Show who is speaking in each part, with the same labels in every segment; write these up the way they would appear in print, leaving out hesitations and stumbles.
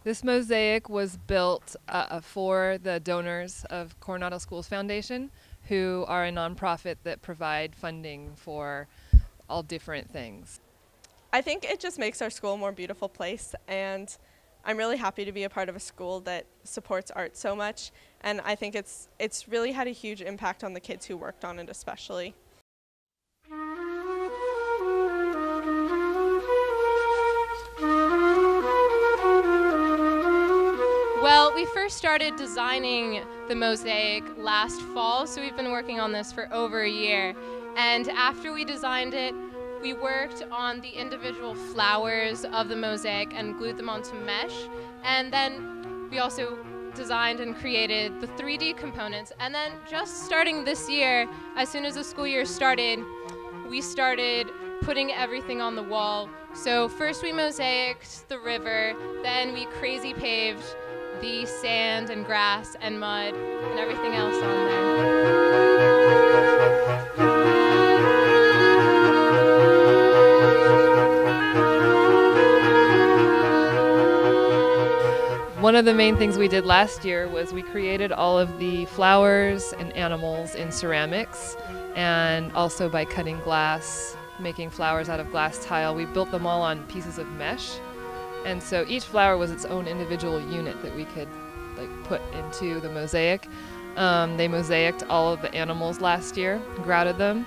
Speaker 1: This mosaic was built for the donors of Coronado Schools Foundation, who are a nonprofit that provide funding for all different things.
Speaker 2: I think it just makes our school a more beautiful place, and I'm really happy to be a part of a school that supports art so much, and I think it's really had a huge impact on the kids who worked on it especially.
Speaker 3: Well, we first started designing the mosaic last fall, so we've been working on this for over a year. And after we designed it, we worked on the individual flowers of the mosaic and glued them onto mesh. And then we also designed and created the 3D components. And then just starting this year, as soon as the school year started, we started putting everything on the wall. So first we mosaicked the river, then we crazy paved the sand and grass and mud and everything else on there.
Speaker 1: One of the main things we did last year was we created all of the flowers and animals in ceramics, and also by cutting glass, making flowers out of glass tile. We built them all on pieces of mesh. And so each flower was its own individual unit that we could put into the mosaic. They mosaicked all of the animals last year, grouted them.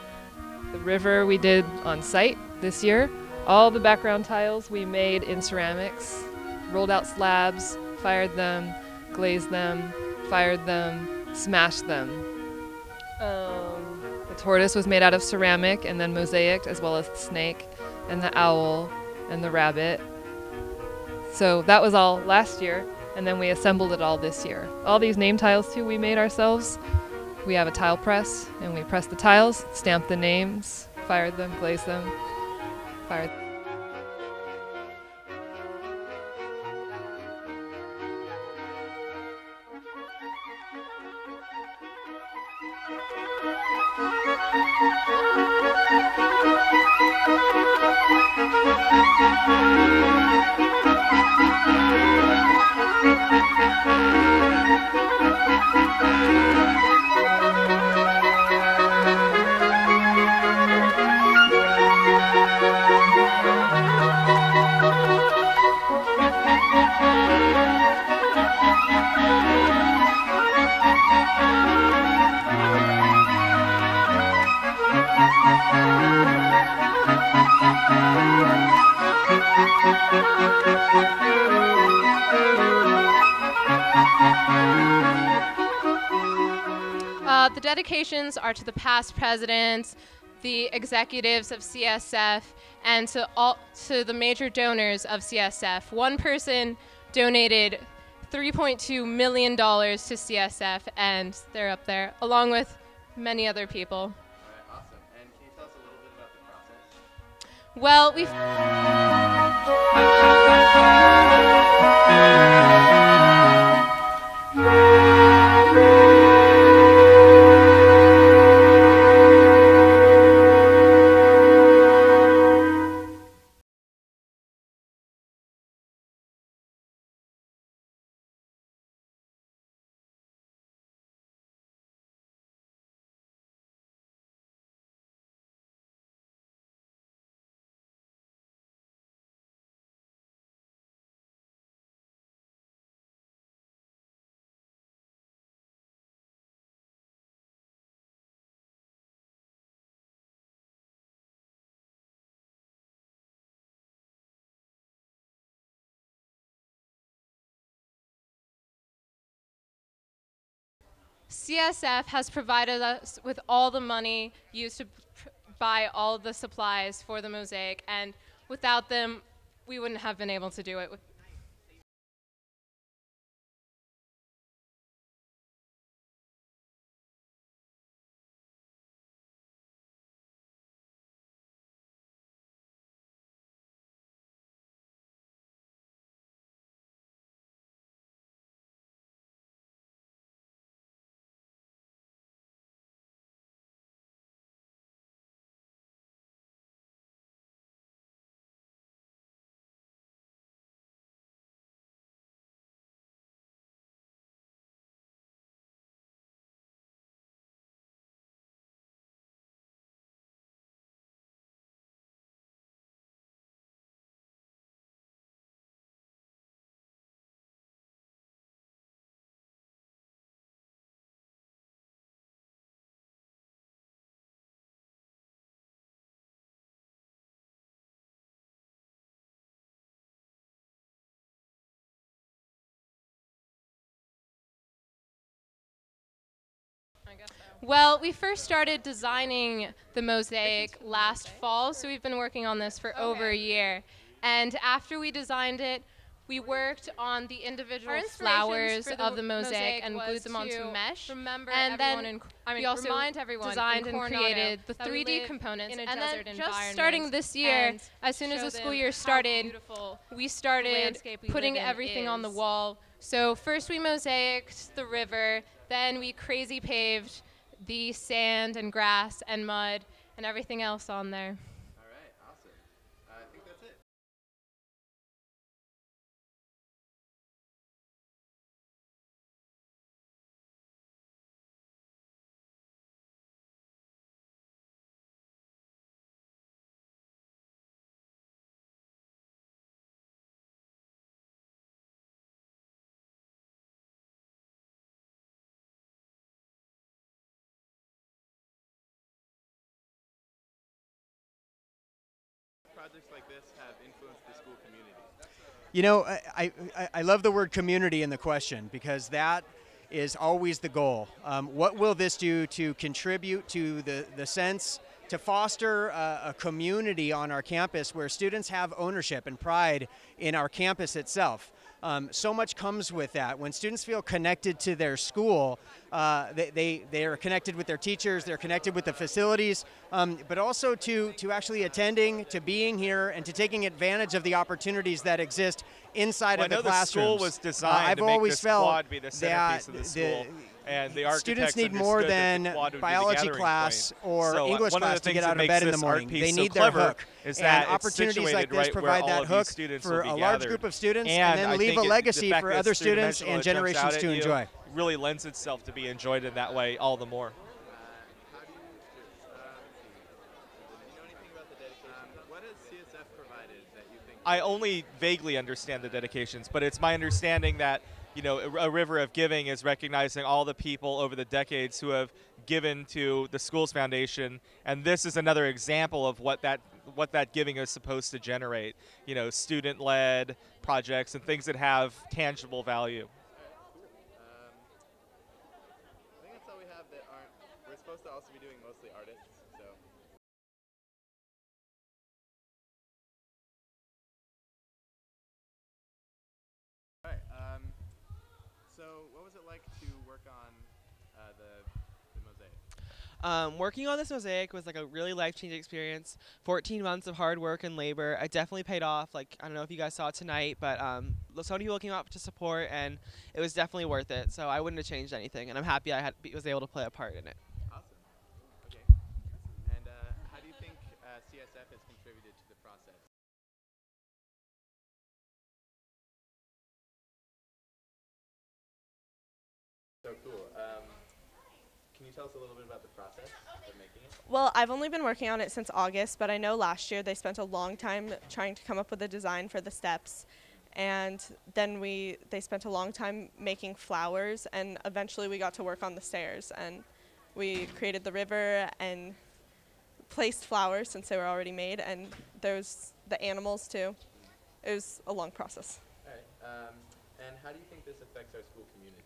Speaker 1: The river we did on site this year. All the background tiles we made in ceramics, rolled out slabs, fired them, glazed them, fired them, smashed them. The tortoise was made out of ceramic and then mosaicked, as well as the snake and the owl and the rabbit. So that was all last year, and then we assembled it all this year. All these name tiles too we made ourselves. We have a tile press, and we pressed the tiles, stamped the names, fired them, glazed them, fired them.
Speaker 3: The dedications are to the past presidents, the executives of CSF, and to the major donors of CSF. One person donated $3.2 million to CSF, and they're up there, along with many other people.
Speaker 4: All right, awesome. And can you tell us a little bit about the process?
Speaker 3: Well, CSF has provided us with all the money used to buy all the supplies for the mosaic, and without them, we wouldn't have been able to do it. Well, we first started designing the mosaic last fall, so we've been working on this for over a year. And after we designed it, we worked on the individual flowers of the mosaic and glued them onto mesh. And then we also designed and created the 3D components. And then just starting this year, as soon as the school year started, we started putting everything on the wall. So first we mosaiced the river, then we crazy paved the sand and grass and mud and everything else on there.
Speaker 4: All right, awesome. I think that's it. Projects like this have influenced the school community?
Speaker 5: You know, I love the word community in the question because that is always the goal. What will this do to contribute to the sense to foster a community on our campus where students have ownership and pride in our campus itself? So much comes with that. When students feel connected to their school, they are connected with their teachers, they're connected with the facilities, but also to actually attending, to being here, and to taking advantage of the opportunities that exist inside of the classrooms.
Speaker 6: The school was designed
Speaker 5: I've
Speaker 6: to make
Speaker 5: always
Speaker 6: this
Speaker 5: felt
Speaker 6: quad be the centerpiece of the school. And the
Speaker 5: students need more than biology class or English class to get out of bed in the morning. They need their hook. And opportunities like this provide that hook for a large group of students and then leave a legacy for other students and generations to enjoy.
Speaker 6: Really lends itself to be enjoyed in that way all the more.
Speaker 4: How do you know anything about the dedication? What has CSF provided that you think?
Speaker 6: I only vaguely understand the dedications, but it's my understanding that a river of giving is recognizing all the people over the decades who have given to the school's foundation, and this is another example of what that giving is supposed to generate. Student-led projects and things that have tangible value.
Speaker 4: I think that's all we have that aren't. We're supposed to also be doing mostly artists, so. All right. So, what was it like to work on the mosaic?
Speaker 7: Working on this mosaic was like a really life-changing experience. 14 months of hard work and labor. It definitely paid off. Like, I don't know if you guys saw it tonight, but so many people came out to support, and it was definitely worth it. So I wouldn't have changed anything, and I'm happy I was able to play a part in it.
Speaker 4: Awesome. Okay. And how do you think CSF has contributed to the process? So cool. Can you tell us a little bit about the process of making it?
Speaker 2: Well, I've only been working on it since August, but I know last year they spent a long time trying to come up with a design for the steps. And then they spent a long time making flowers, and eventually we got to work on the stairs. And we created the river and placed flowers since they were already made, and there's the animals too. It was a long process.
Speaker 4: All right. And how do you think this affects our school community?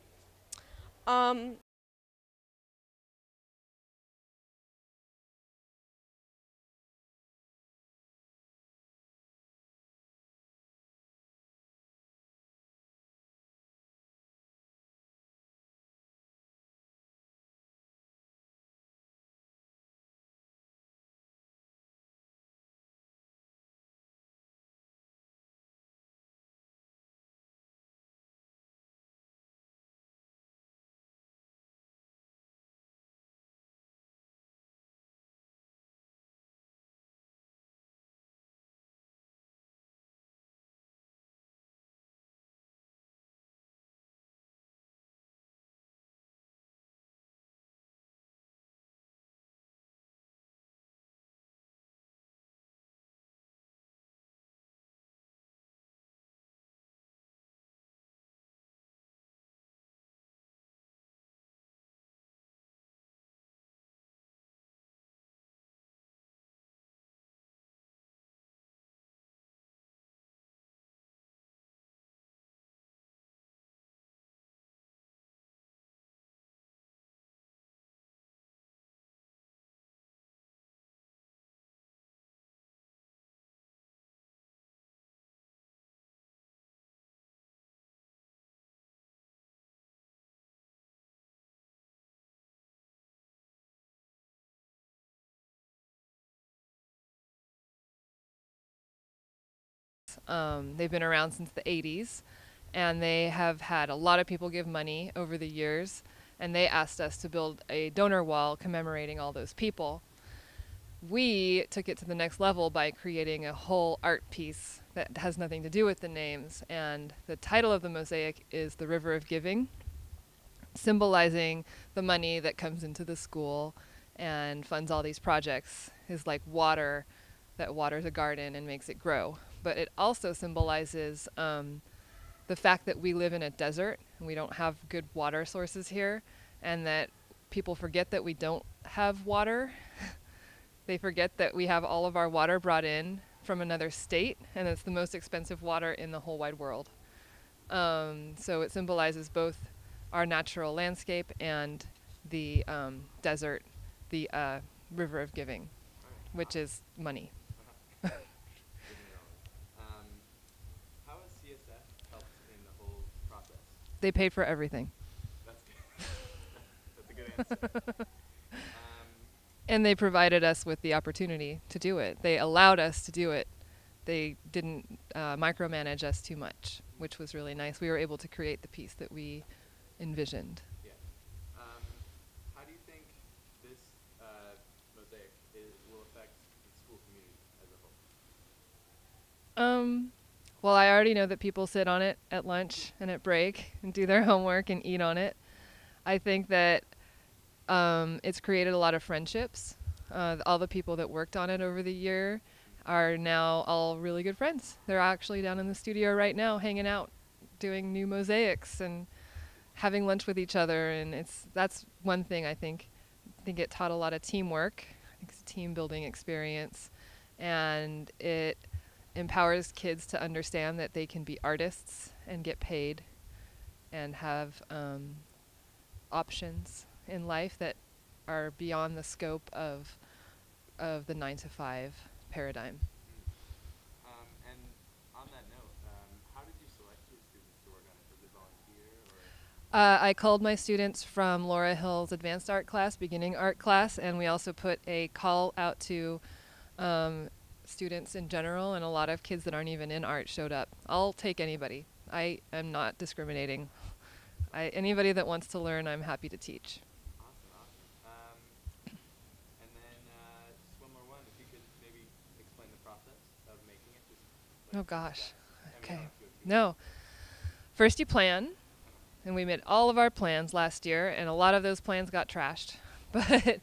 Speaker 1: They've been around since the 80s, and they have had a lot of people give money over the years, and they asked us to build a donor wall commemorating all those people. We took it to the next level by creating a whole art piece that has nothing to do with the names, and the title of the mosaic is The River of Giving, symbolizing the money that comes into the school and funds all these projects. Is like water that waters a garden and makes it grow. But it also symbolizes the fact that we live in a desert and we don't have good water sources here, and that people forget that we don't have water. They forget that we have all of our water brought in from another state, and it's the most expensive water in the whole wide world. So it symbolizes both our natural landscape and the desert, the river of giving, which is money.
Speaker 4: How has CSF helped in the whole process?
Speaker 1: They paid for everything.
Speaker 4: That's good. That's a good answer.
Speaker 1: And they provided us with the opportunity to do it. They allowed us to do it. They didn't micromanage us too much, which was really nice. We were able to create the piece that we envisioned.
Speaker 4: Yeah. How do you think this mosaic will affect the school community as a whole?
Speaker 1: Well, I already know that people sit on it at lunch and at break and do their homework and eat on it. I think that it's created a lot of friendships. All the people that worked on it over the year are now all really good friends. They're actually down in the studio right now hanging out, doing new mosaics and having lunch with each other, and that's one thing I think it taught a lot of teamwork. I think it's a team building experience, and it empowers kids to understand that they can be artists and get paid and have options in life that are beyond the scope of the 9-to-5 paradigm.
Speaker 4: And on that note, how did you select your students to work on it? Was it volunteer or?
Speaker 1: I called my students from Laura Hill's advanced art class, beginning art class, and we also put a call out to students in general, and a lot of kids that aren't even in art showed up. I'll take anybody. I am not discriminating. Anybody that wants to learn, I'm happy to teach.
Speaker 4: Awesome. And then just one more one. If you could maybe explain the process of making it. Just
Speaker 1: Oh gosh.
Speaker 4: steps. I mean,
Speaker 1: Okay.
Speaker 4: you don't have to go
Speaker 1: No. First you plan, and we made all of our plans last year, and a lot of those plans got trashed. But